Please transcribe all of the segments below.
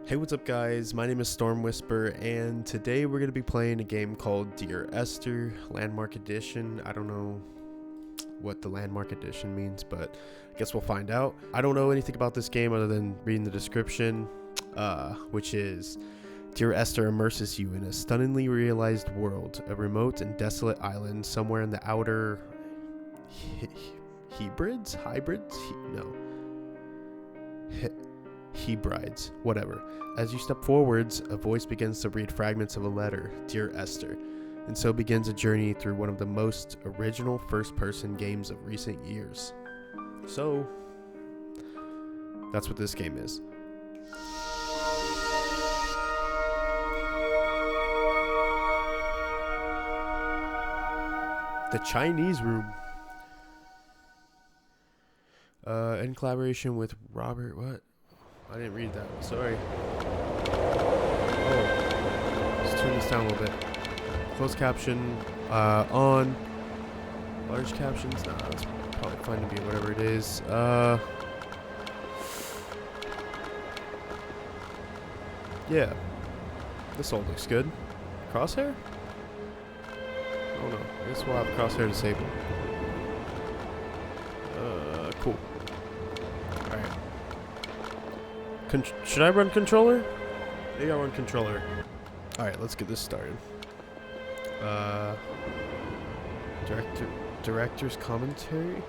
Hey, what's up guys? My name is Storm Whisper, and today we're going to be playing a game called Dear Esther, Landmark Edition. I don't know what the Landmark Edition means, but I guess we'll find out. I don't know anything about this game other than reading the description, which is, Dear Esther immerses you in a stunningly realized world, a remote and desolate island somewhere in the outer Hebrides? Hebrides, whatever. As you step forwards, a voice begins to read fragments of a letter, Dear Esther, and so begins a journey through one of the most original first-person games of recent years. So, that's what this game is. The Chinese Room. In collaboration with Robert, what? I didn't read that. Sorry. Oh. Let's turn this down a little bit. Closed caption. On. Large captions. Nah, that's probably fine to be whatever it is. Yeah. This all looks good. Crosshair? Oh no. I guess we'll have crosshair disabled. Cool. Alright. Should I run controller? Maybe I'll run controller. Alright, let's get this started. Director's commentary?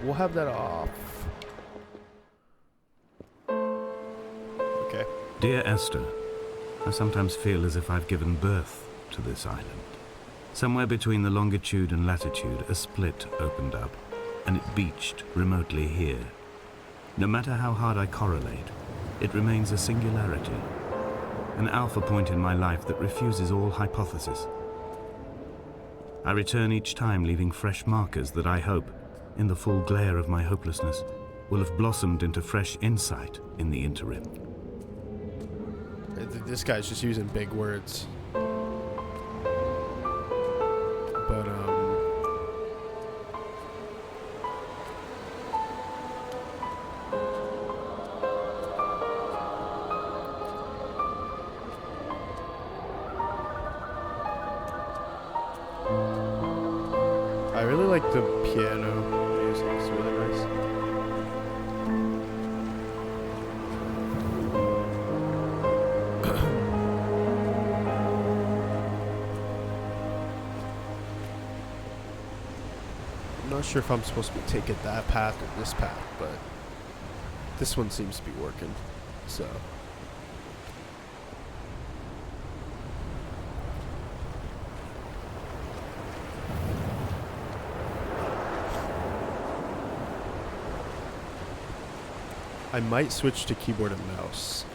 We'll have that off. Okay. Dear Esther, I sometimes feel as if I've given birth to this island. Somewhere between the longitude and latitude, a split opened up, and it beached remotely here. No matter how hard I correlate, it remains a singularity, an alpha point in my life that refuses all hypothesis. I return each time leaving fresh markers that I hope, in the full glare of my hopelessness, will have blossomed into fresh insight in the interim. This guy's just using big words. But, I really like the piano music. It's really nice. I'm not sure if I'm supposed to take it that path or this path, but this one seems to be working, so. I might switch to keyboard and mouse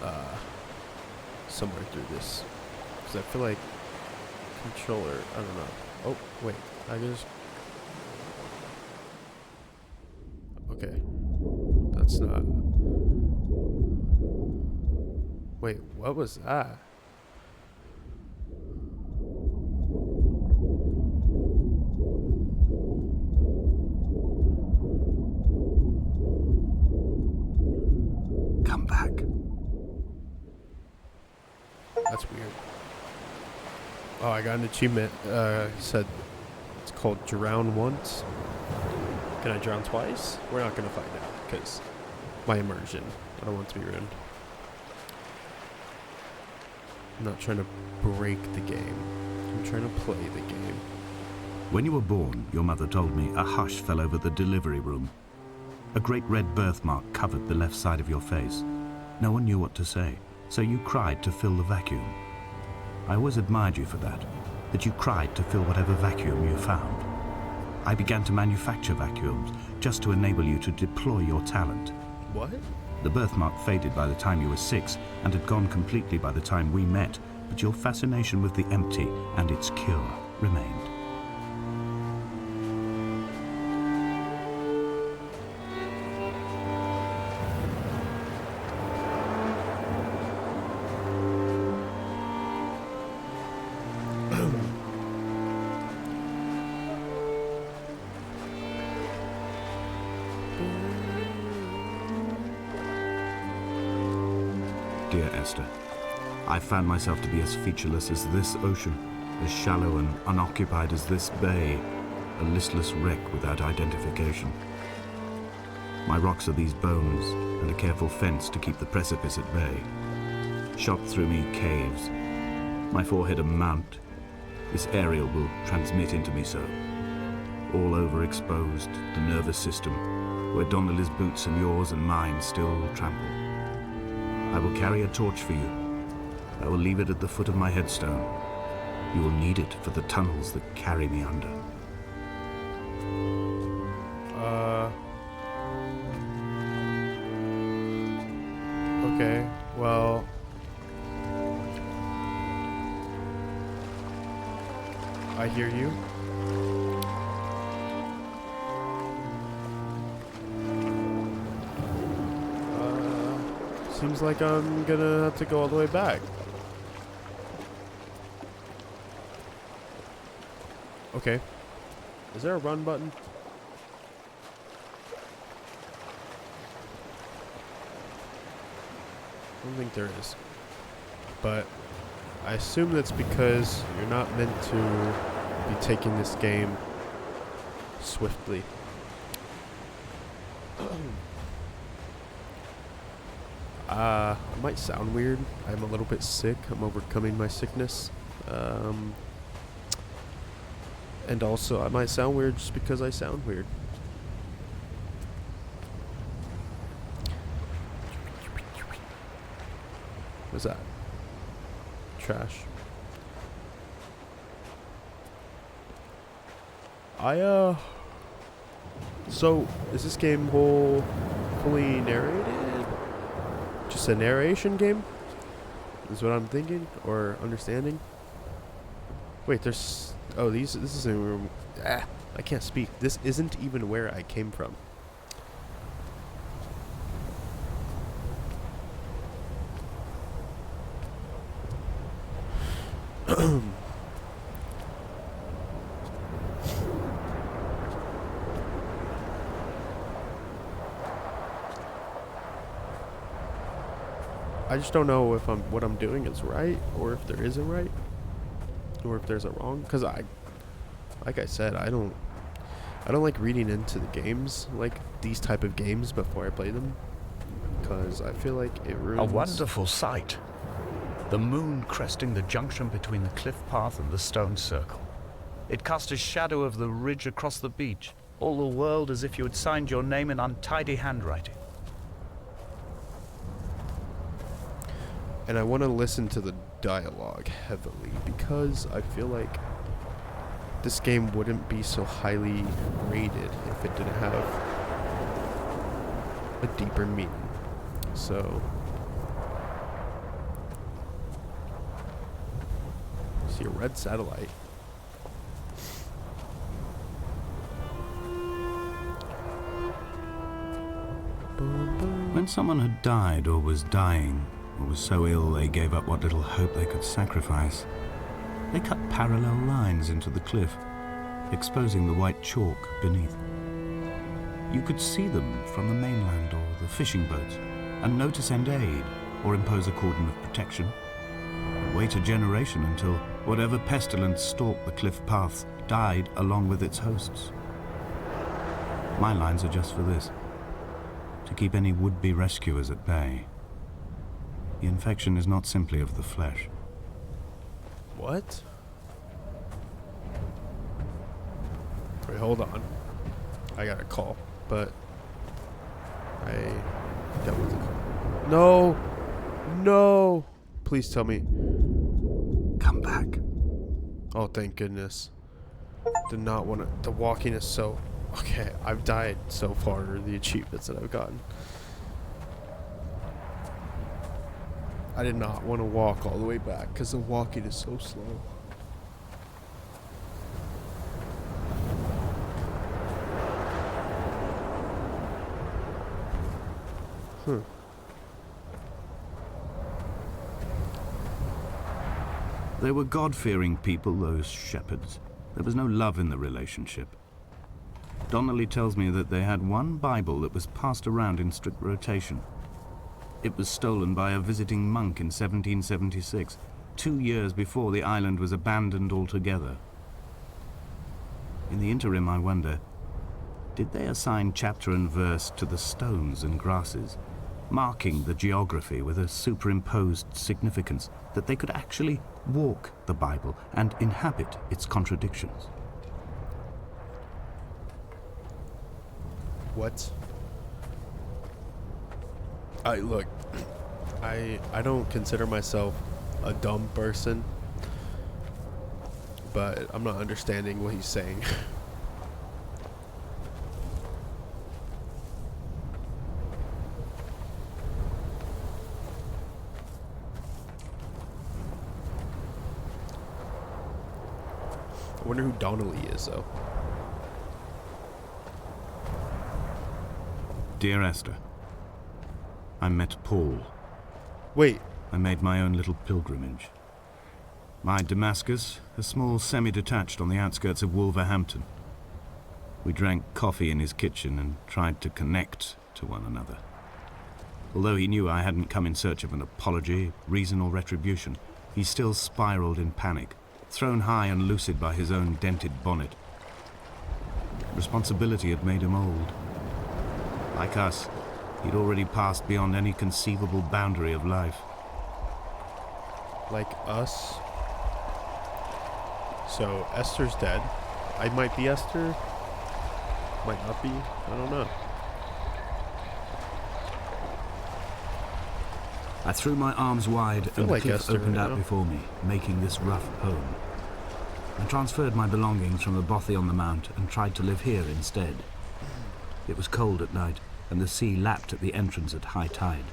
somewhere through this, because I feel like controller, I don't know. Oh, wait, I just... Okay. That's not... Wait, what was that? Come back. That's weird. Oh, I got an achievement. Said it's called Drown Once. Can I drown twice? We're not going to find out, because my immersion. I don't want it to be ruined. I'm not trying to break the game. I'm trying to play the game. When you were born, your mother told me a hush fell over the delivery room. A great red birthmark covered the left side of your face. No one knew what to say, so you cried to fill the vacuum. I always admired you for that you cried to fill whatever vacuum you found. I began to manufacture vacuums just to enable you to deploy your talent. What? The birthmark faded by the time you were 6 and had gone completely by the time we met, but your fascination with the empty and its cure remained. dear Esther. I found myself to be as featureless as this ocean, as shallow and unoccupied as this bay, a listless wreck without identification. My rocks are these bones, and a careful fence to keep the precipice at bay. Shot through me caves, my forehead a mount. This aerial will transmit into me so. All overexposed, the nervous system, where Donnelly's boots and yours and mine still trample. I will carry a torch for you. I will leave it at the foot of my headstone. You will need it for the tunnels that carry me under. Okay, well... I hear you. Seems like I'm gonna have to go all the way back. Okay. Is there a run button? I don't think there is. But I assume that's because you're not meant to be taking this game swiftly. I might sound weird. I'm a little bit sick. I'm overcoming my sickness. And also, I might sound weird just because I sound weird. What's that? Trash. So, is this game fully narrated? Just a narration game? Is what I'm thinking or understanding? Wait, there's... Oh, this isn't... I can't speak. This isn't even where I came from. I just don't know if what I'm doing is right, or if there is a right, or if there's a wrong. Cause like I said, I don't like reading into the games, like these type of games, before I play them, cause I feel like it ruins. A wonderful sight. The moon cresting the junction between the cliff path and the stone circle. It cast a shadow of the ridge across the beach. All the world as if you had signed your name in untidy handwriting. And I want to listen to the dialogue heavily because I feel like this game wouldn't be so highly rated if it didn't have a deeper meaning. So, see a red satellite. When someone had died or was dying, or was so ill they gave up what little hope they could sacrifice, they cut parallel lines into the cliff, exposing the white chalk beneath. You could see them from the mainland or the fishing boats, and know to send aid or impose a cordon of protection, and wait a generation until whatever pestilence stalked the cliff paths died along with its hosts. My lines are just for this, to keep any would-be rescuers at bay. The infection is not simply of the flesh. What? Wait, hold on. I got a call, but I dealt with the call. No! No! Please tell me. Come back. Oh, thank goodness. Did not want to... The walking is so... Okay, I've died so far, the achievements that I've gotten. I did not want to walk all the way back because the walking is so slow. They were God-fearing people, those shepherds. There was no love in the relationship. Donnelly tells me that they had one Bible that was passed around in strict rotation. It was stolen by a visiting monk in 1776, 2 years before the island was abandoned altogether. In the interim, I wonder, did they assign chapter and verse to the stones and grasses, marking the geography with a superimposed significance that they could actually walk the Bible and inhabit its contradictions? What? Look, I don't consider myself a dumb person, but I'm not understanding what he's saying. I wonder who Donnelly is, though. Dear Esther, I met Paul. Wait. I made my own little pilgrimage. My Damascus, a small semi-detached on the outskirts of Wolverhampton. We drank coffee in his kitchen and tried to connect to one another. Although he knew I hadn't come in search of an apology, reason or retribution, he still spiraled in panic, thrown high and lucid by his own dented bonnet. Responsibility had made him old. Like us, he'd already passed beyond any conceivable boundary of life. Like us? So, Esther's dead. I might be Esther. Might not be. I don't know. I threw my arms wide and the like cliff Esther opened right out now. before me, making this rough home. I transferred my belongings from the bothy on the mount and tried to live here instead. It was cold at night, and the sea lapped at the entrance at high tide.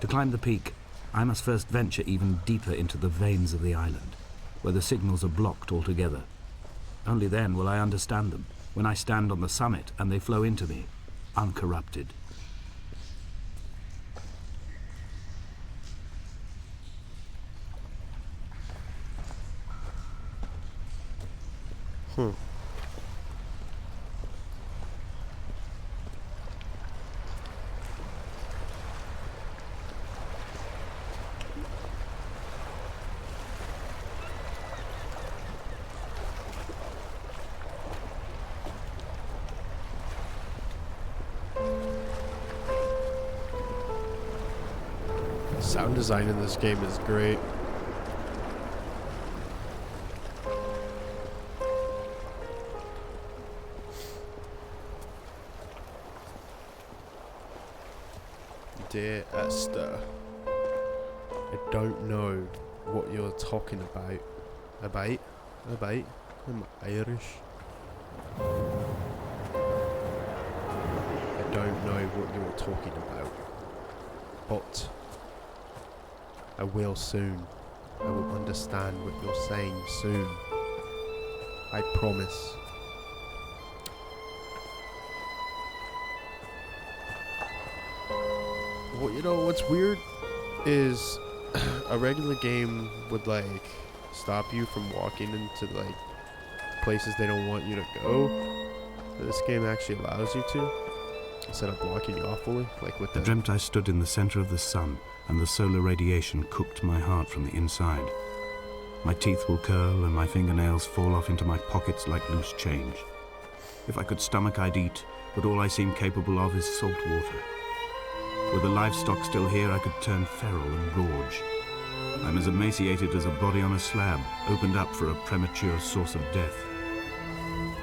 To climb the peak, I must first venture even deeper into the veins of the island, where the signals are blocked altogether. Only then will I understand them, when I stand on the summit and they flow into me, uncorrupted. Sound design in this game is great. Dear Esther, I don't know what you're talking about. About? I'm Irish. I don't know what you're talking about. But I will soon. I will understand what you're saying soon. I promise. Well, you know what's weird is a regular game would like stop you from walking into like places they don't want you to go. But this game actually allows you to, instead of blocking you off fully, like with I the dreamt I stood in the center of the sun, and the solar radiation cooked my heart from the inside. My teeth will curl and my fingernails fall off into my pockets like loose change. If I could stomach, I'd eat, but all I seem capable of is salt water. With the livestock still here, I could turn feral and gorge. I'm as emaciated as a body on a slab, opened up for a premature source of death.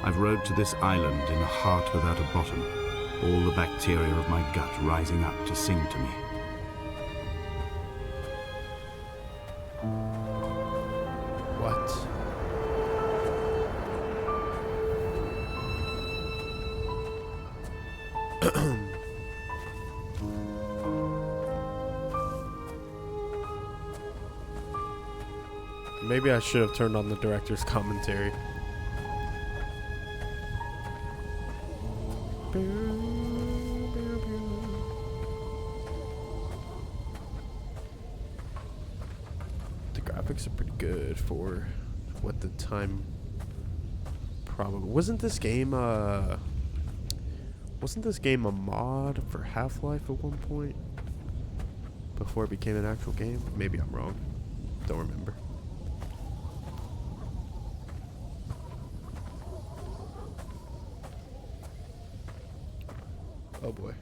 I've rowed to this island in a heart without a bottom, all the bacteria of my gut rising up to sing to me. what? Maybe I should have turned on the director's commentary. The graphics are pretty good for what the time probably wasn't this game a mod for Half-Life at one point? before it became an actual game. Maybe I'm wrong. Don't remember. Oh boy.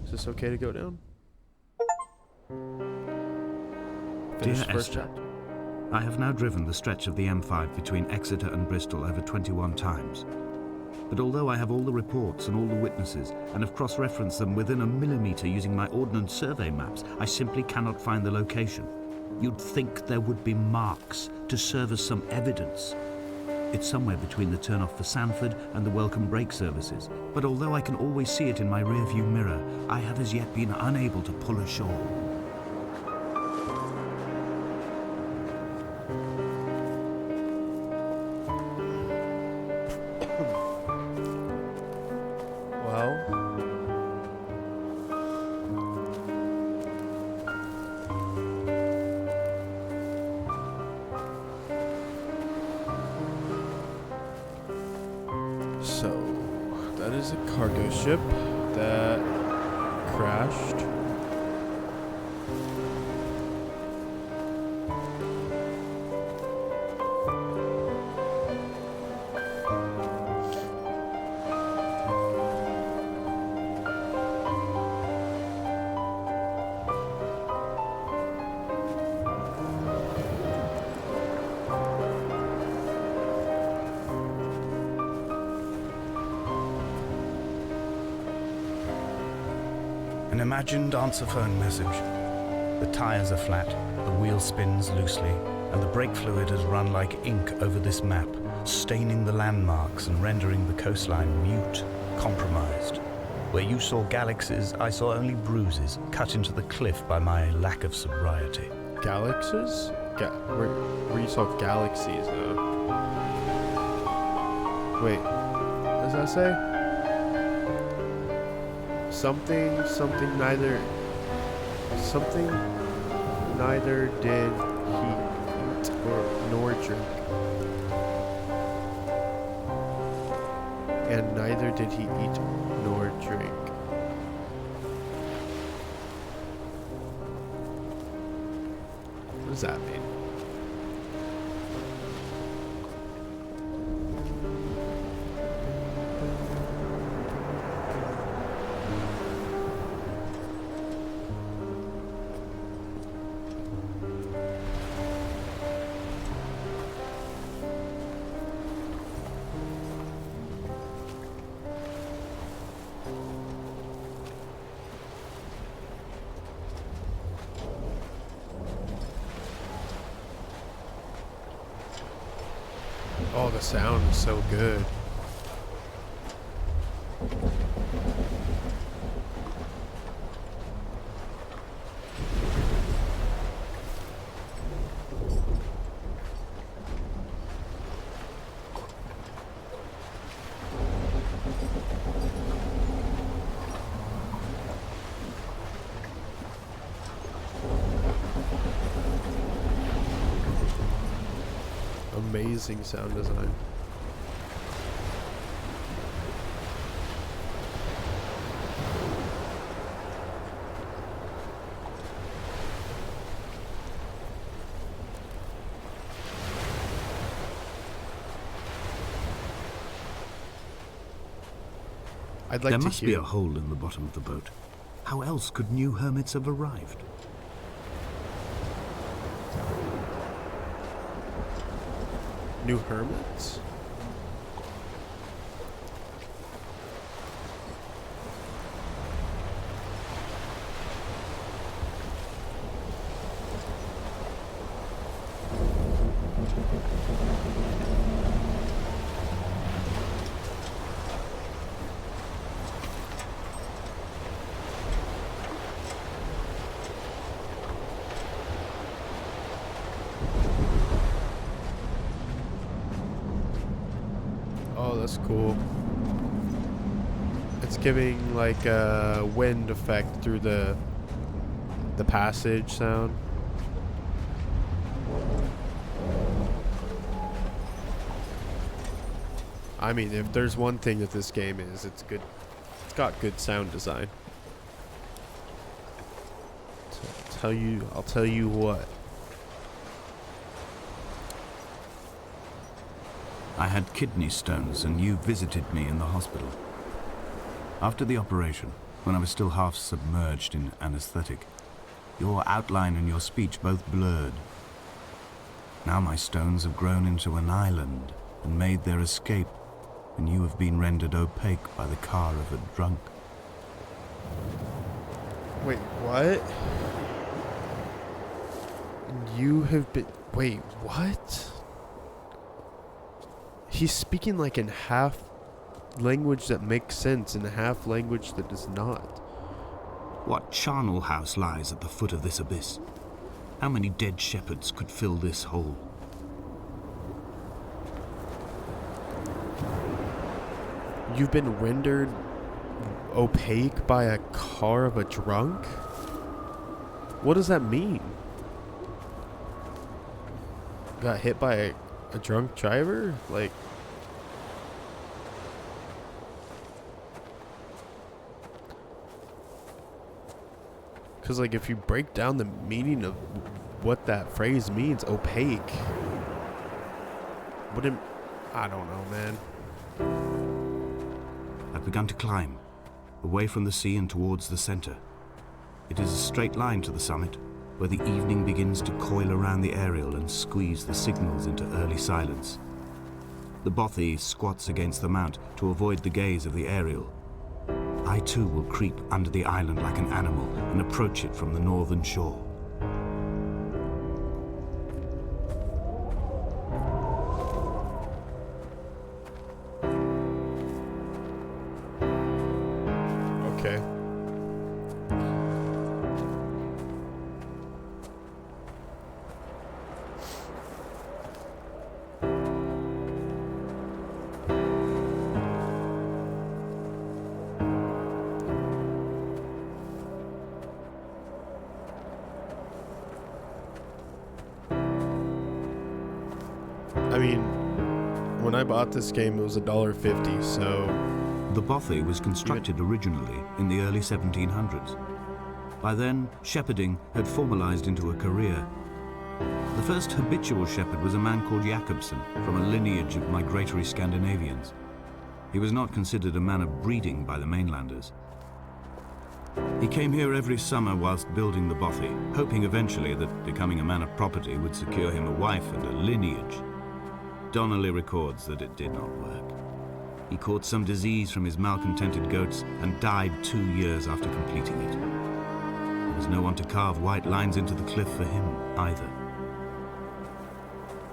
Is this okay to go down? Finish Dear first Esther, chapter. I have now driven the stretch of the M5 between Exeter and Bristol over 21 times. But although I have all the reports and all the witnesses, and have cross-referenced them within a millimetre using my Ordnance Survey maps, I simply cannot find the location. You'd think there would be marks to serve as some evidence. It's somewhere between the turn-off for Sanford and the welcome brake services, but although I can always see it in my rear-view mirror, I have as yet been unable to pull ashore. So, that is a cargo ship that crashed. An imagined answer phone message. The tires are flat, the wheel spins loosely, and the brake fluid has run like ink over this map, staining the landmarks and rendering the coastline mute, compromised. Where you saw galaxies, I saw only bruises cut into the cliff by my lack of sobriety. Galaxies? Where you saw galaxies, Wait, what does that say? Something neither did he eat nor drink. And neither did he eat nor drink. What does that mean? Oh, the sound is so good. Amazing sound design. I'd like There to must hear. be a hole in the bottom of the boat. How else could new hermits have arrived? New hermits? Oh, that's cool. It's giving like a wind effect through the passage sound. I mean, if there's one thing that this game is, it's good. It's got good sound design. I'll tell you what. I had kidney stones and you visited me in the hospital. After the operation, when I was still half submerged in anesthetic, your outline and your speech both blurred. Now my stones have grown into an island and made their escape, and you have been rendered opaque by the car of a drunk. Wait, what? You have been... Wait, what? He's speaking like in half language that makes sense and half language that does not. What charnel house lies at the foot of this abyss? How many dead shepherds could fill this hole? You've been rendered opaque by a car of a drunk? What does that mean? Got hit by a drunk driver? Like... Because, like, if you break down the meaning of what that phrase means, opaque, wouldn't... I don't know, man. I've begun to climb, away from the sea and towards the center. It is a straight line to the summit, where the evening begins to coil around the aerial and squeeze the signals into early silence. The bothy squats against the mount to avoid the gaze of the aerial. I too will creep under the island like an animal and approach it from the northern shore. Okay. I mean, when I bought this game, it was $1.50, so... The bothy was constructed originally in the early 1700s. By then, shepherding had formalized into a career. The first habitual shepherd was a man called Jakobsen, from a lineage of migratory Scandinavians. He was not considered a man of breeding by the mainlanders. He came here every summer whilst building the bothy, hoping eventually that becoming a man of property would secure him a wife and a lineage. Donnelly records that it did not work. He caught some disease from his malcontented goats and died 2 years after completing it. There was no one to carve white lines into the cliff for him either.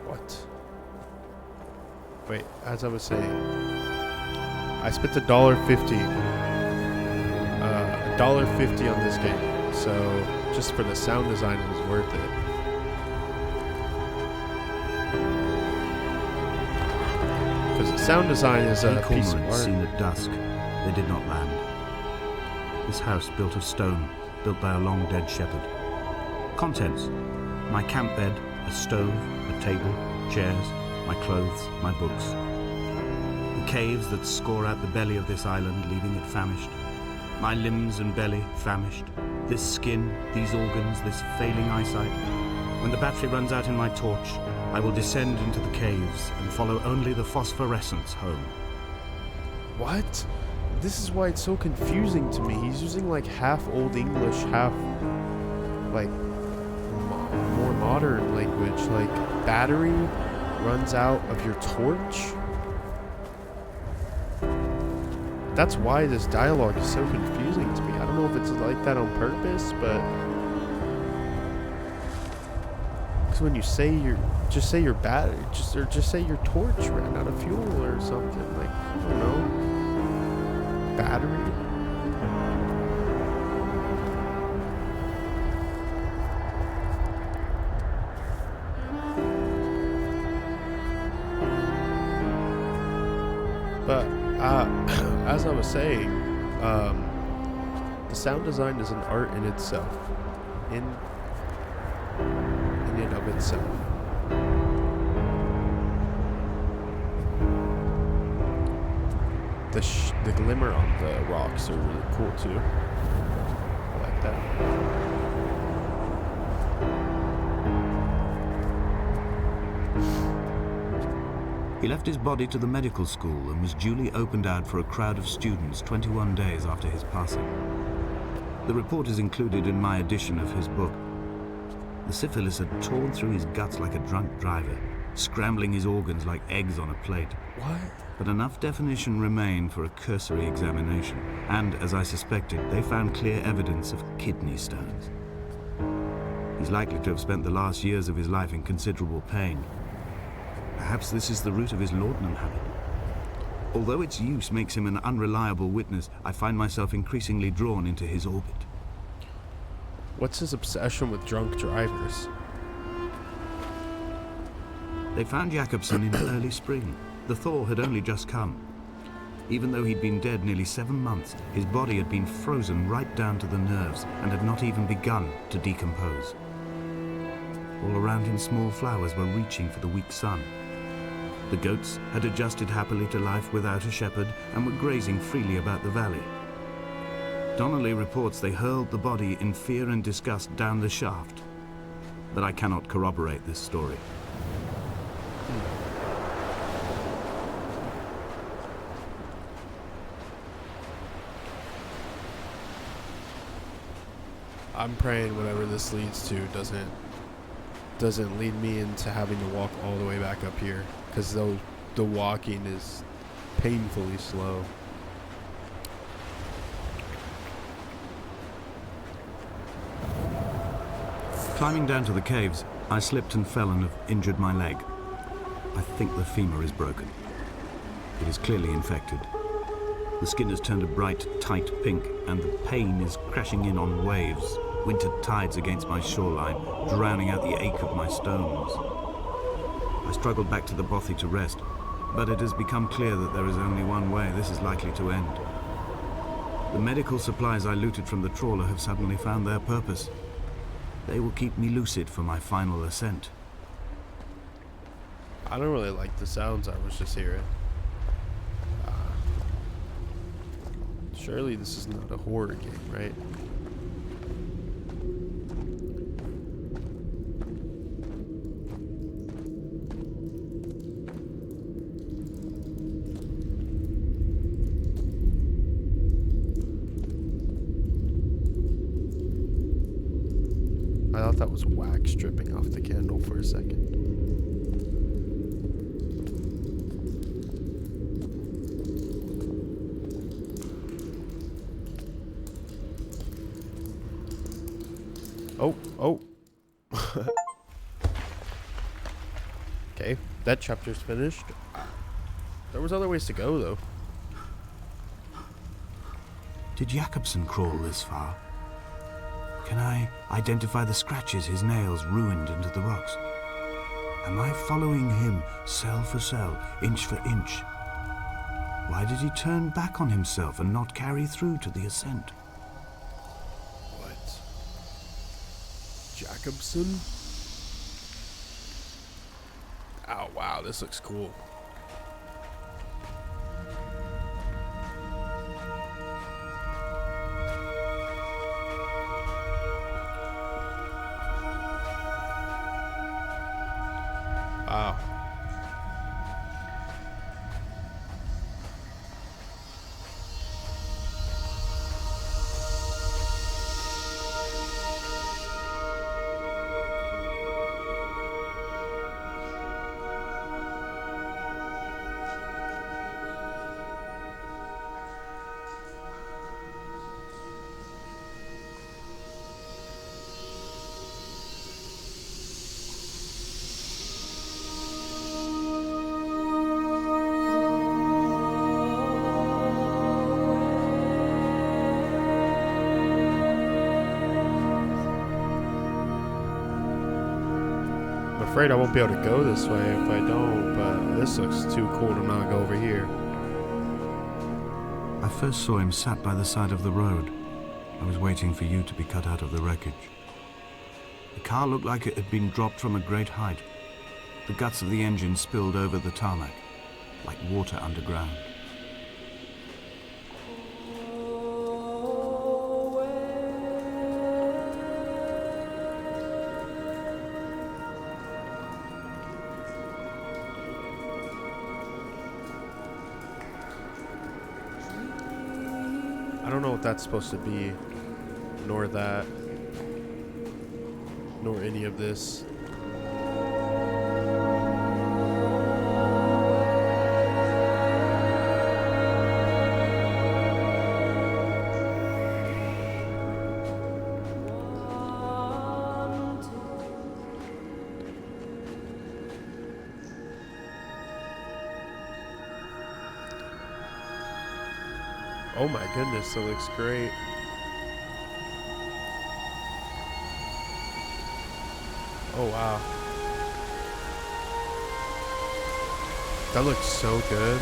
What? Wait, as I was saying, I spent $1.50 on this game, so just for the sound design, it was worth it. Because the sound design is a piece of art. Seen at dusk, they did not land. This house built of stone, built by a long-dead shepherd. Contents: my camp bed, a stove, a table, chairs, my clothes, my books. The caves that score out the belly of this island, leaving it famished. My limbs and belly famished. This skin, these organs, this failing eyesight. When the battery runs out in my torch, I will descend into the caves and follow only the phosphorescence home. What? This is why it's so confusing to me. He's using like half Old English, half like more modern language. Like battery runs out of your torch. That's why this dialogue is so confusing to me. I don't know if it's like that on purpose, but because when you say just say your battery, just say your torch ran out of fuel or something. Like, I don't know, battery. But as I was saying, the sound design is an art in itself, in and of itself. The glimmer on the rocks are really cool too. I like that. He left his body to the medical school and was duly opened out for a crowd of students 21 days after his passing. The report is included in my edition of his book. The syphilis had torn through his guts like a drunk driver, scrambling his organs like eggs on a plate. What? But enough definition remained for a cursory examination, and, as I suspected, they found clear evidence of kidney stones. He's likely to have spent the last years of his life in considerable pain. Perhaps this is the root of his laudanum habit. Although its use makes him an unreliable witness, I find myself increasingly drawn into his orbit. What's his obsession with drunk drivers? They found Jakobsen in early spring. The thaw had only just come. Even though he'd been dead nearly 7 months, his body had been frozen right down to the nerves and had not even begun to decompose. All around him, small flowers were reaching for the weak sun. The goats had adjusted happily to life without a shepherd and were grazing freely about the valley. Donnelly reports they hurled the body in fear and disgust down the shaft, but I cannot corroborate this story. I'm praying whatever this leads to doesn't lead me into having to walk all the way back up here, because the walking is painfully slow. Climbing down to the caves, I slipped and fell and have injured my leg. I think the femur is broken. It is clearly infected. The skin has turned a bright, tight pink, and the pain is crashing in on waves, winter tides against my shoreline, drowning out the ache of my stones. I struggled back to the bothy to rest, but it has become clear that there is only one way this is likely to end. The medical supplies I looted from the trawler have suddenly found their purpose. They will keep me lucid for my final ascent. I don't really like the sounds I was just hearing. Surely this is not a horror game, right? I thought that was wax dripping off the candle for a second. Oh. Okay, that chapter's finished. There was other ways to go, though. Did Jakobsen crawl this far? Can I identify the scratches his nails ruined into the rocks? Am I following him cell for cell, inch for inch? Why did he turn back on himself and not carry through to the ascent? What? Jakobsen? Oh, wow, this looks cool. Wow. I'm afraid I won't be able to go this way if I don't, but this looks too cool to not go over here. I first saw him sat by the side of the road. I was waiting for you to be cut out of the wreckage. The car looked like it had been dropped from a great height. The guts of the engine spilled over the tarmac, like water underground. that's supposed to be, nor that, nor any of this. Oh my goodness, it looks great. Oh wow. That looks so good.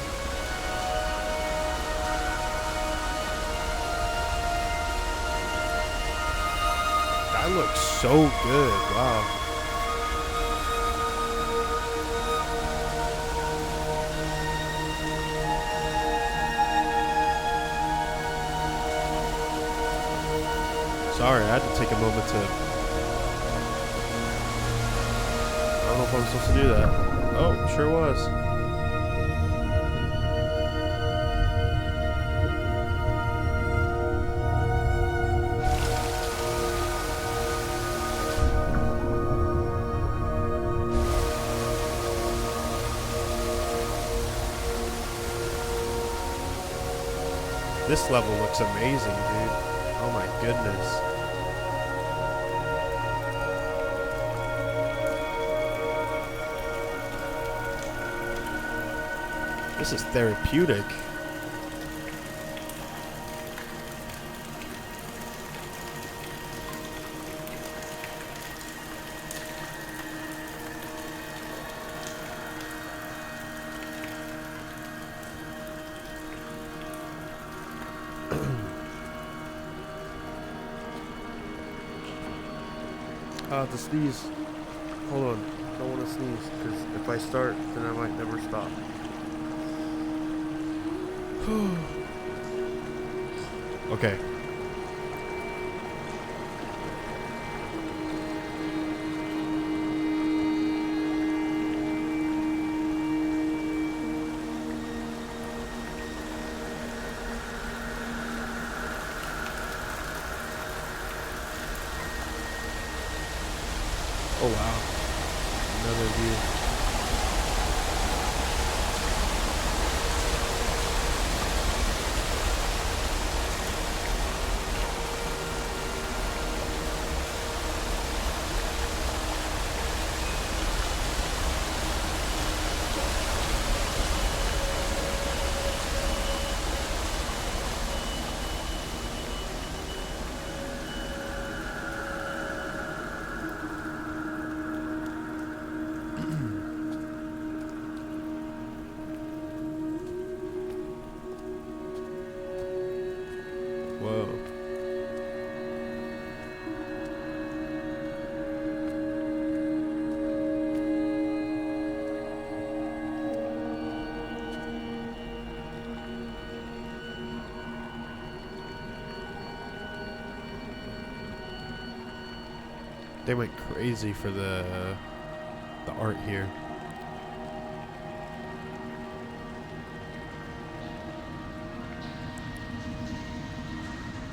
That looks so good. Wow. Sorry, I had to take a moment to... I don't know if I'm supposed to do that. Oh, sure was. This level looks amazing, dude. Oh my goodness. This is therapeutic. To sneeze. Hold on. Don't want to sneeze because if I start, then I might never stop. Okay. Oh wow. Another view. Whoa. They went crazy for the art here.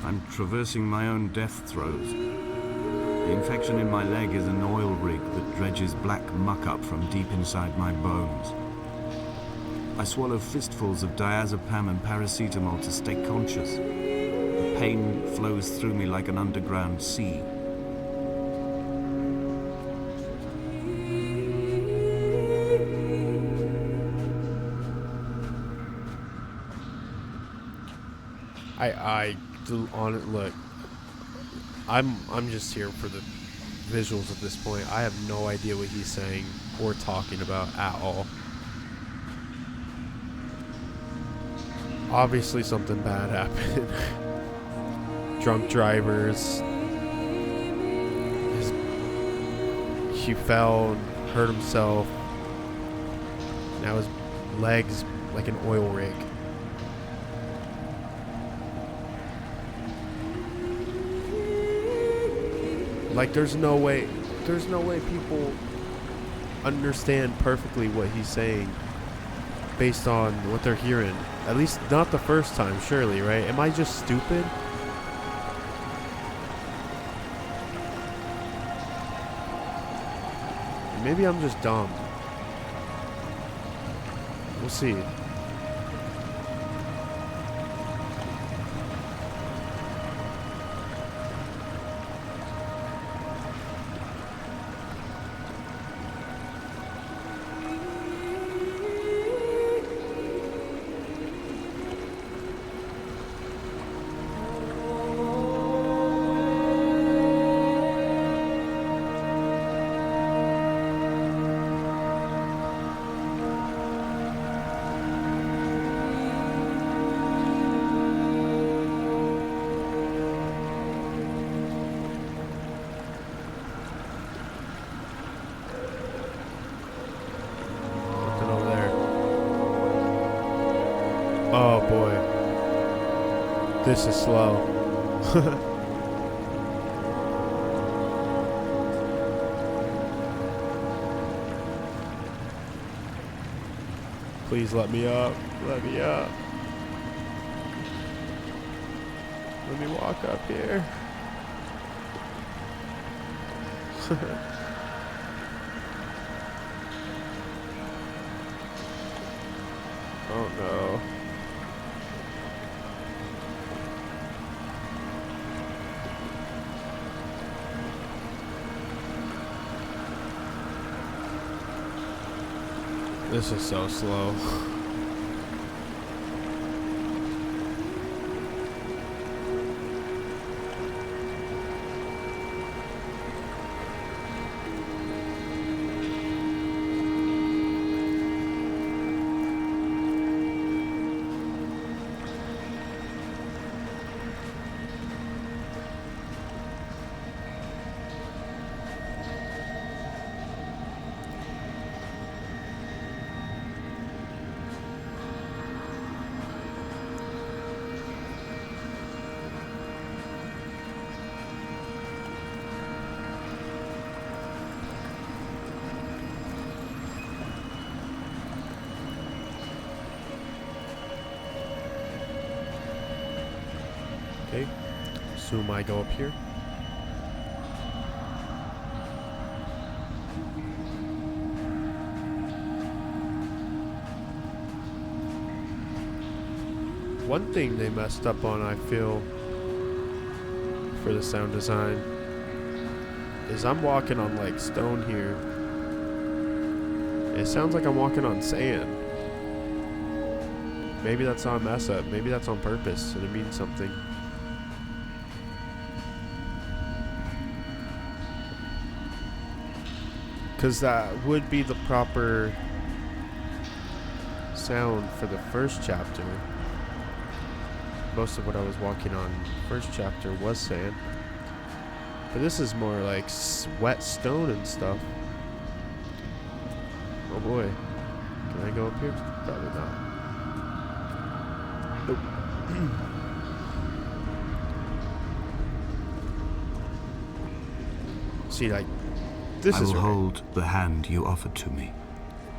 I'm traversing my own death throes. The infection in my leg is an oil rig that dredges black muck up from deep inside my bones. I swallow fistfuls of diazepam and paracetamol to stay conscious. The pain flows through me like an underground sea. I do on it. Look, I'm just here for the visuals at this point. I have no idea what he's saying or talking about at all. Obviously something bad happened. Drunk drivers. He fell and hurt himself. Now his leg's like an oil rig. Like there's no way people understand perfectly what he's saying based on what they're hearing. At least not the first time, surely, right? Am I just stupid? Maybe I'm just dumb. We'll see. Oh boy. This is slow. Please let me up. Let me up. Let me walk up here. Oh no. This is so slow. Okay, assume I go up here. One thing they messed up on, I feel, for the sound design, is I'm walking on like stone here. It sounds like I'm walking on sand. Maybe that's not a mess up. Maybe that's on purpose and it means something. Because that would be the proper sound for the first chapter. Most of what I was walking on first chapter was sand. But this is more like wet stone and stuff. Oh boy. Can I go up here? Probably not. Nope. See, like, this is I will right. hold the hand you offered to me,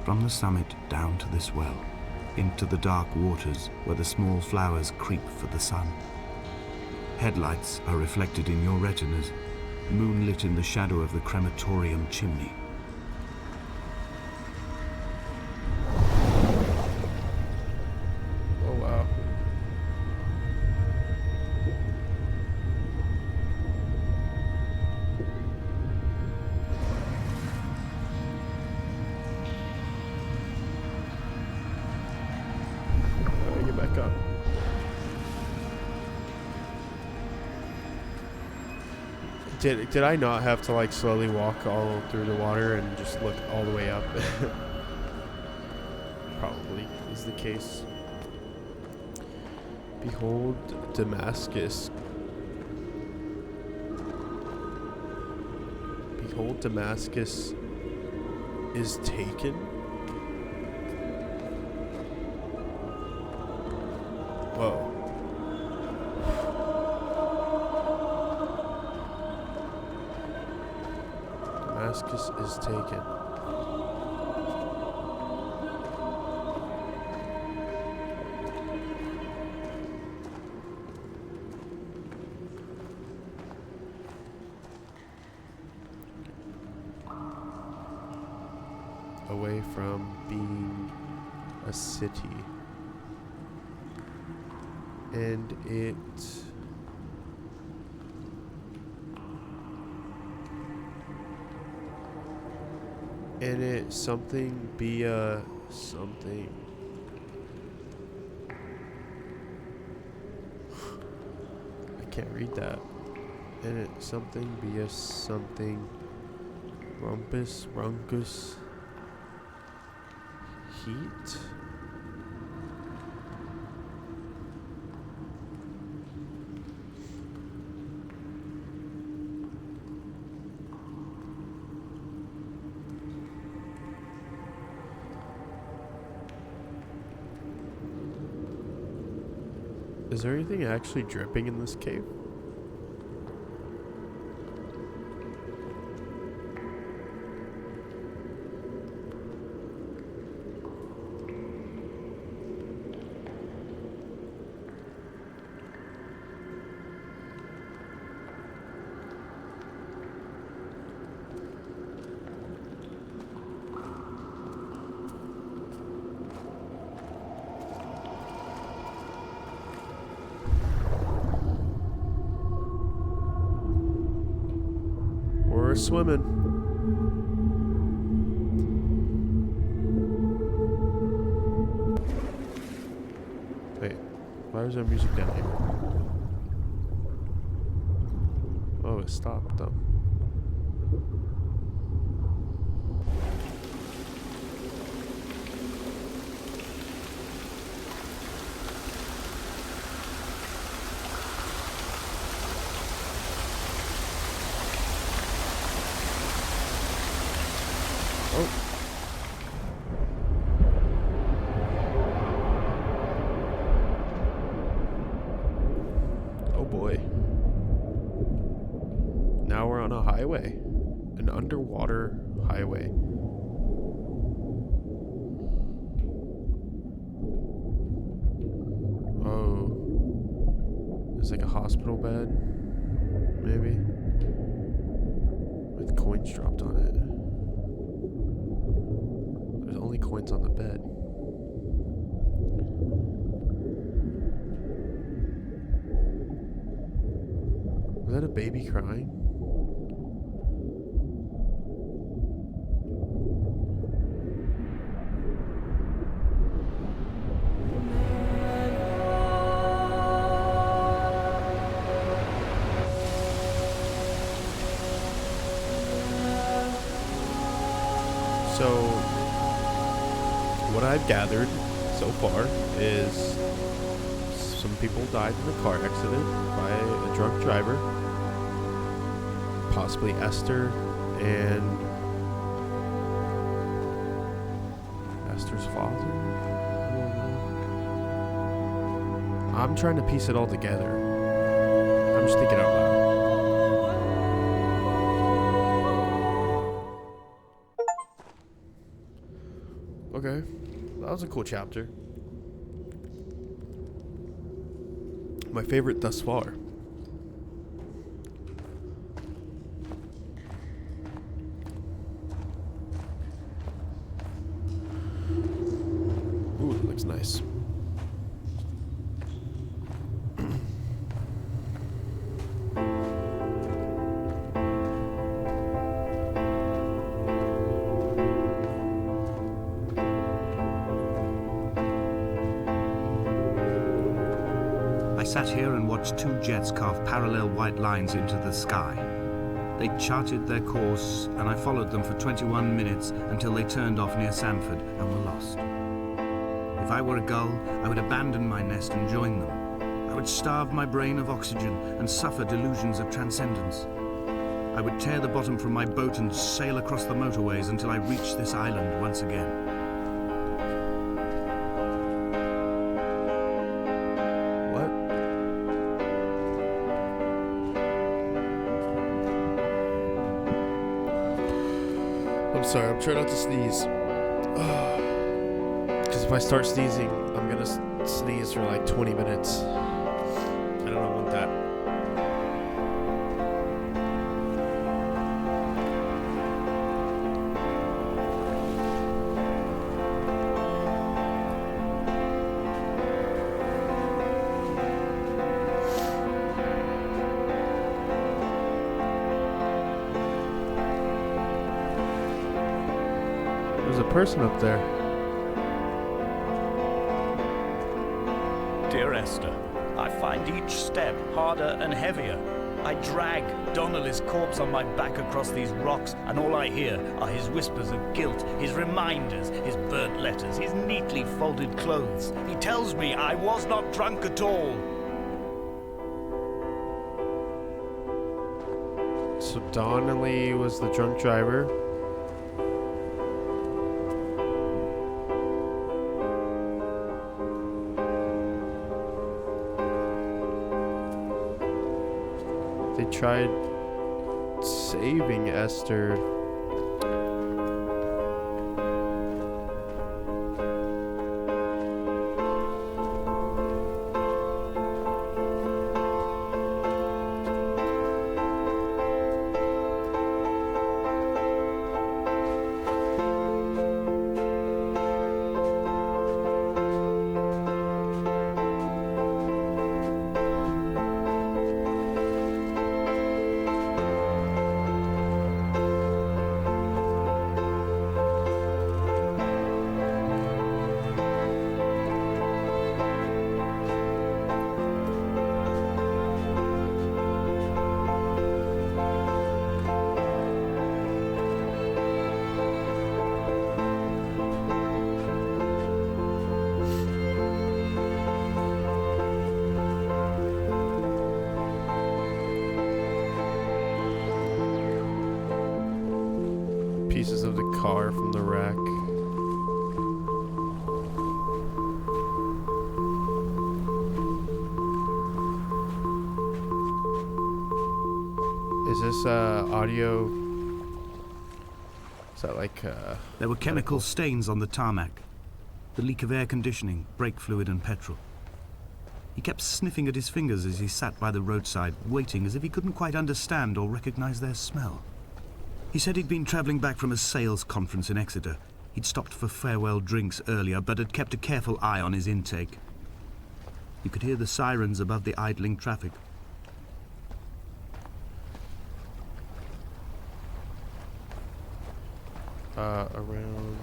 from the summit down to this well, into the dark waters where the small flowers creep for the sun. Headlights are reflected in your retinas, moonlit in the shadow of the crematorium chimney. Oh wow. Get back up. Did I not have to like slowly walk all through the water and just look all the way up? Probably is the case. Behold Damascus. Behold Damascus is taken. Whoa. Damascus is taken. away from being a city. And it's something be a something. I can't read that. And it something be a something. Rumpus, rungus, heat. Is there anything actually dripping in this cave? We're swimming. Wait, why is there music down here? Oh, it stopped though. Oh. Oh boy. Now we're on a highway. An underwater highway. Oh. There's like a hospital bed. Maybe. With coins dropped on it. There's only coins on the bed. Was that a baby crying? So, what I've gathered so far is some people died in a car accident by a drunk driver, possibly Esther and Esther's father. I'm trying to piece it all together. I'm just thinking out loud. Okay, that was a cool chapter. My favorite thus far. Ooh, it looks nice. I sat here and watched two jets carve parallel white lines into the sky. They charted their course, and I followed them for 21 minutes until they turned off near Sanford and were lost. If I were a gull, I would abandon my nest and join them. I would starve my brain of oxygen and suffer delusions of transcendence. I would tear the bottom from my boat and sail across the motorways until I reached this island once again. I'm sorry, I'm trying not to sneeze. Because if I start sneezing, I'm gonna sneeze for like 20 minutes. I don't want that. There's a person up there. Dear Esther, I find each step harder and heavier. I drag Donnelly's corpse on my back across these rocks, and all I hear are his whispers of guilt, his reminders, his burnt letters, his neatly folded clothes. He tells me I was not drunk at all. So Donnelly was the drunk driver. They tried saving Esther. Pieces of the car from the wreck. Is this audio? Is that like There were chemical stains on the tarmac, the leak of air conditioning, brake fluid and petrol. He kept sniffing at his fingers as he sat by the roadside, waiting as if he couldn't quite understand or recognize their smell. He said he'd been travelling back from a sales conference in Exeter. He'd stopped for farewell drinks earlier, but had kept a careful eye on his intake. You could hear the sirens above the idling traffic. around,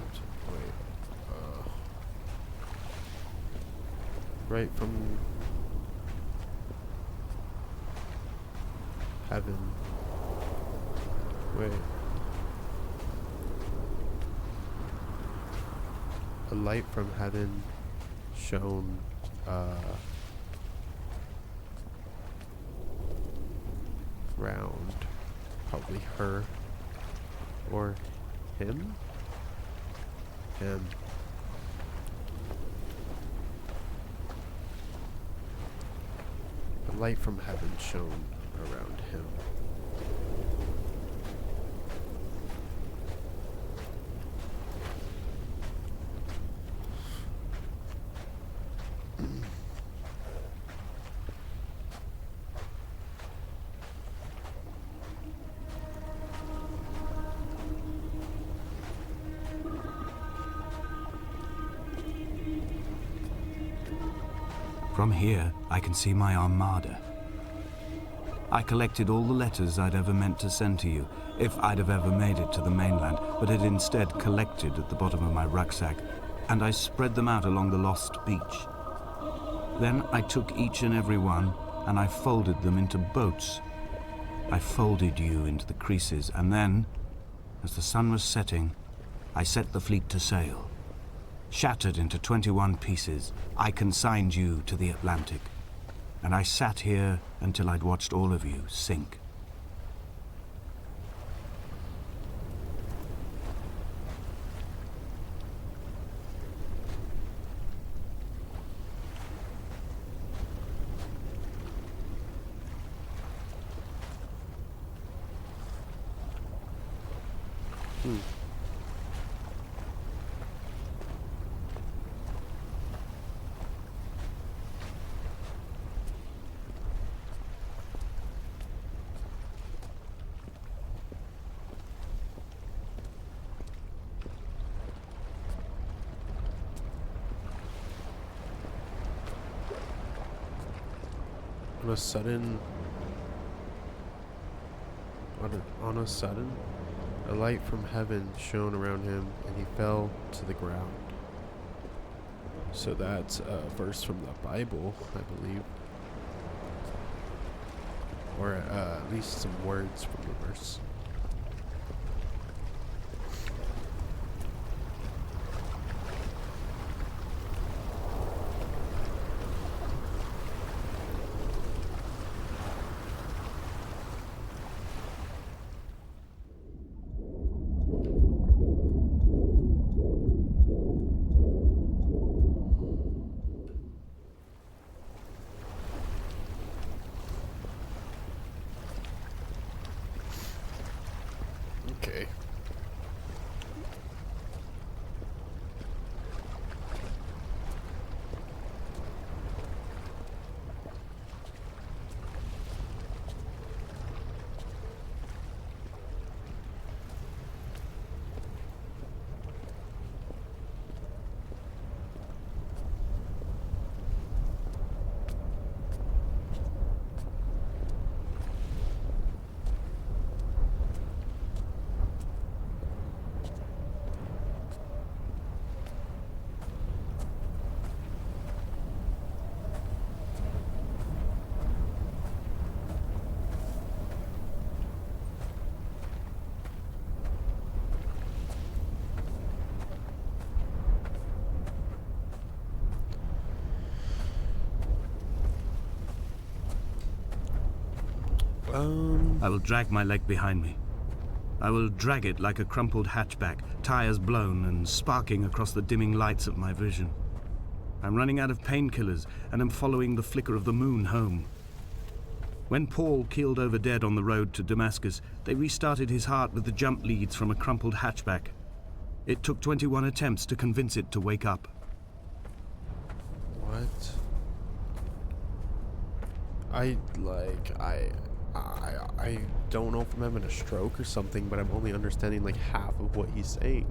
right from heaven. Wait. A light from heaven shone round. Probably her. Or him? Him. A light from heaven shone around him. From here, I can see my armada. I collected all the letters I'd ever meant to send to you, if I'd have ever made it to the mainland, but had instead collected at the bottom of my rucksack, and I spread them out along the lost beach. Then I took each and every one, and I folded them into boats. I folded you into the creases, and then, as the sun was setting, I set the fleet to sail. Shattered into 21 pieces, I consigned you to the Atlantic, and I sat here until I'd watched all of you sink. On a sudden, A light from heaven shone around him, and he fell to the ground. So that's a verse from the Bible, I believe. Or at least some words from the verse. Okay. I will drag my leg behind me. I will drag it like a crumpled hatchback, tires blown and sparking across the dimming lights of my vision. I'm running out of painkillers and am following the flicker of the moon home. When Paul keeled over dead on the road to Damascus, they restarted his heart with the jump leads from a crumpled hatchback. It took 21 attempts to convince it to wake up. What? I don't know if I'm having a stroke or something, but I'm only understanding like half of what he's saying.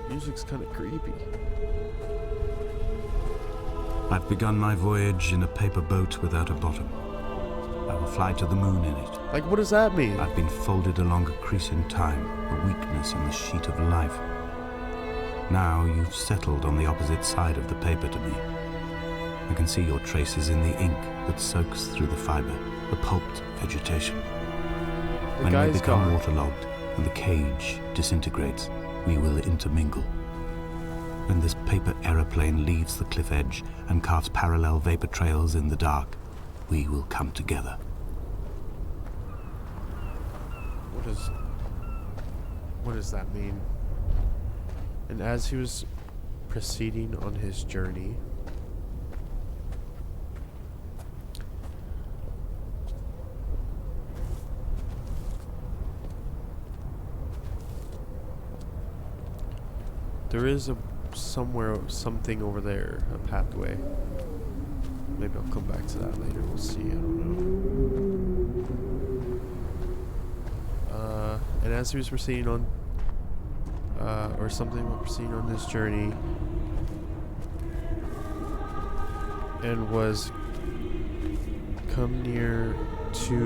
Music's kind of creepy. I've begun my voyage in a paper boat without a bottom. I will fly to the moon in it. Like, what does that mean? I've been folded along a crease in time, a weakness in the sheet of life. Now you've settled on the opposite side of the paper to me. I can see your traces in the ink that soaks through the fiber, the pulped vegetation. When we become waterlogged and the cage disintegrates, we will intermingle. When this paper aeroplane leaves the cliff edge and carves parallel vapor trails in the dark, we will come together. What does that mean? And as he was proceeding on his journey, there is something over there, a pathway. Maybe I'll come back to that later. We'll see. I don't know. And as he was proceeding on, or something about proceeding on this journey, and was come near to,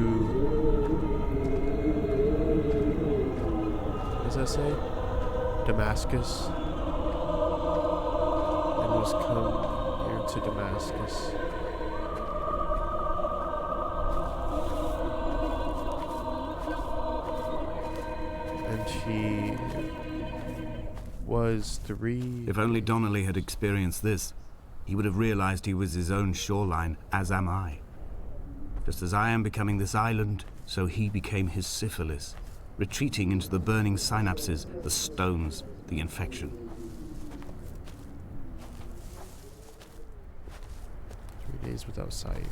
what does that say? Damascus. And was come near to Damascus. And he was 3. If only Donnelly had experienced this, he would have realized he was his own shoreline, as am I. Just as I am becoming this island, so he became his syphilis, retreating into the burning synapses, the stones, the infection. 3 days without sight.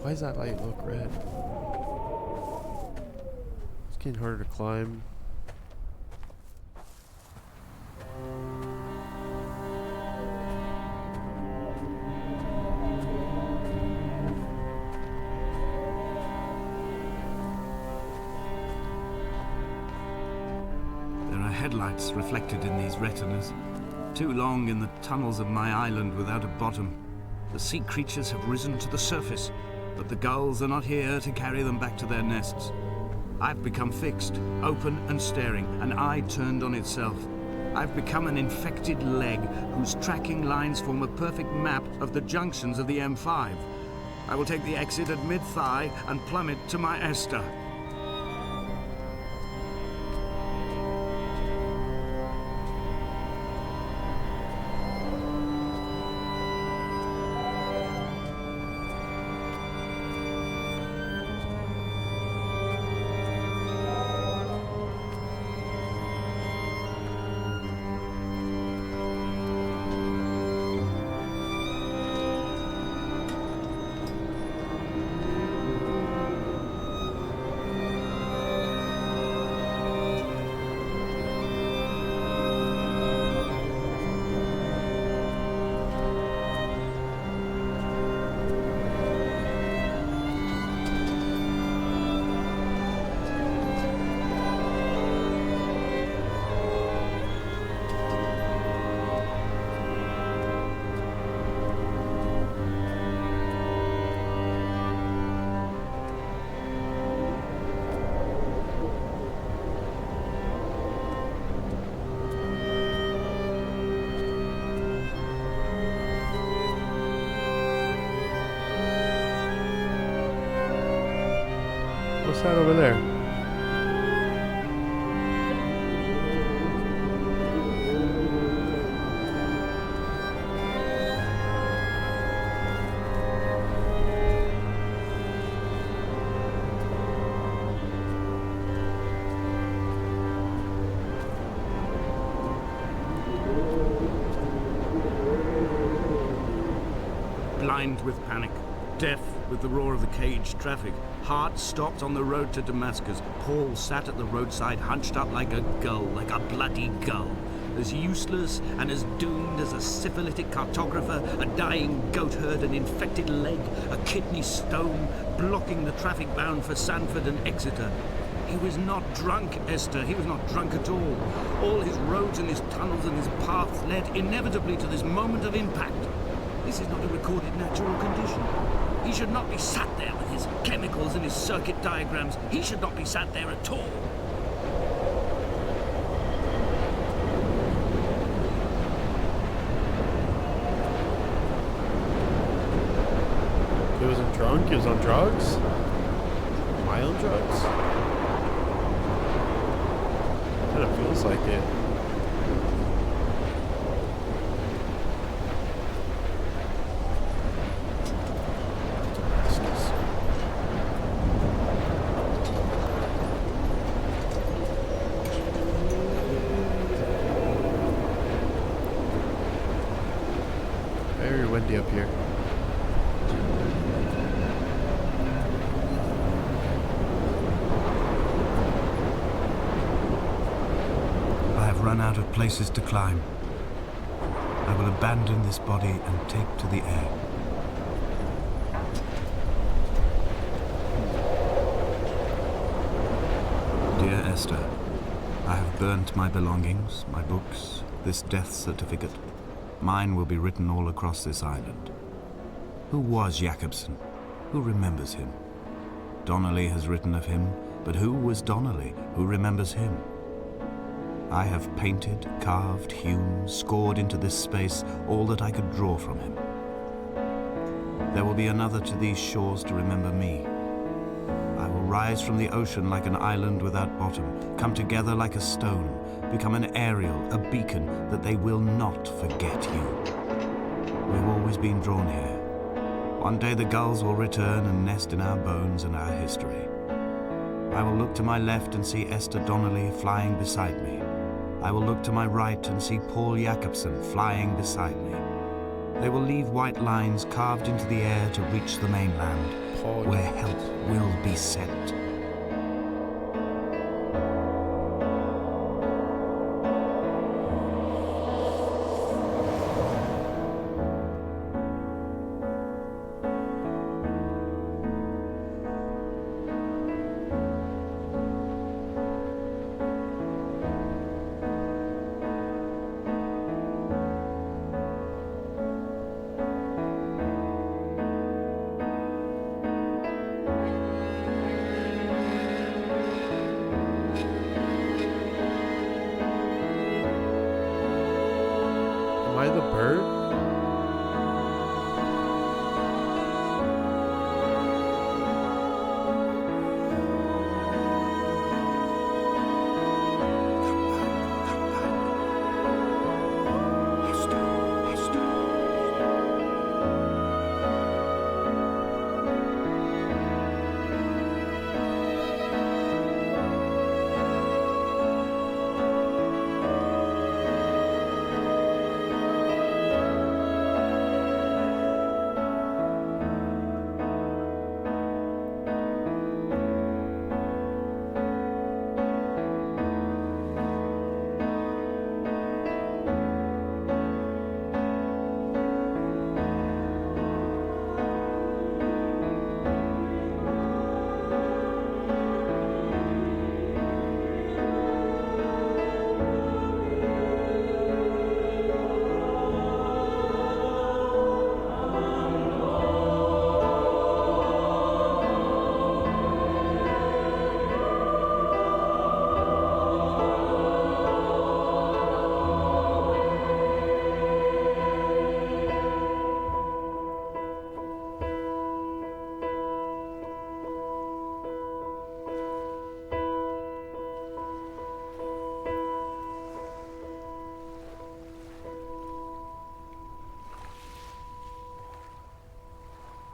Why does that light look red? It's getting harder to climb. sunlight's reflected in these retinas. Too long in the tunnels of my island without a bottom. The sea creatures have risen to the surface, but the gulls are not here to carry them back to their nests. I've become fixed, open and staring, an eye turned on itself. I've become an infected leg whose tracking lines form a perfect map of the junctions of the M5. I will take the exit at mid-thigh and plummet to my Esther. What's that over there? Blind with panic, deaf with the roar of the caged traffic, heart stopped on the road to Damascus, Paul sat at the roadside hunched up like a gull, like a bloody gull, as useless and as doomed as a syphilitic cartographer, a dying goatherd, an infected leg, a kidney stone, blocking the traffic bound for Sanford and Exeter. He was not drunk, Esther. He was not drunk at all. All his roads and his tunnels and his paths led inevitably to this moment of impact. This is not a recorded natural condition. He should not be sat there with his chemicals and his circuit diagrams. He should not be sat there at all. He wasn't drunk, he was on drugs? Mild drugs? Kind of feels like it. Very windy up here. I have run out of places to climb. I will abandon this body and take to the air. Dear Esther, I have burnt my belongings, my books, this death certificate. Mine will be written all across this island. Who was Jakobsen? Who remembers him? Donnelly has written of him, but who was Donnelly? Who remembers him? I have painted, carved, hewn, scored into this space all that I could draw from him. There will be another to these shores to remember me. I will rise from the ocean like an island without bottom, come together like a stone, become an aerial, a beacon, that they will not forget you. We've always been drawn here. One day the gulls will return and nest in our bones and our history. I will look to my left and see Esther Donnelly flying beside me. I will look to my right and see Paul Jakobsen flying beside me. They will leave white lines carved into the air to reach the mainland, where help will be sent. Am I the bird?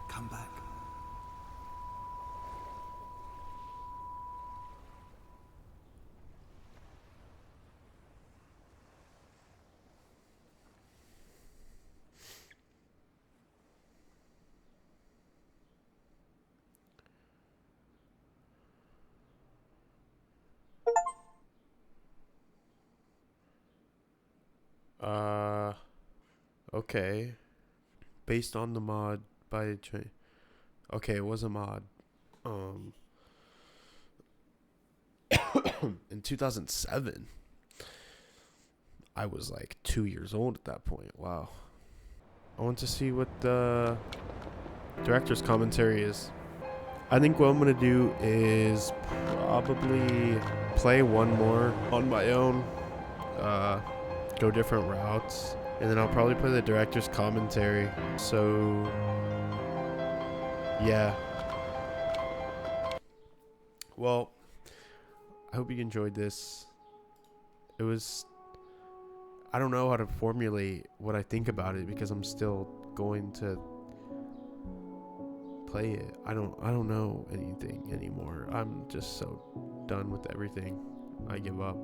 Come back. Okay. Based on the mod by okay, it was a mod. In 2007. I was like 2 years old at that point. Wow. I want to see what the director's commentary is. I think what I'm going to do is probably play one more on my own, go different routes, and then I'll probably play the director's commentary. So, yeah. Well, I hope you enjoyed this. It was, I don't know how to formulate what I think about it because I'm still going to play it. I don't know anything anymore. I'm just so done with everything. I give up.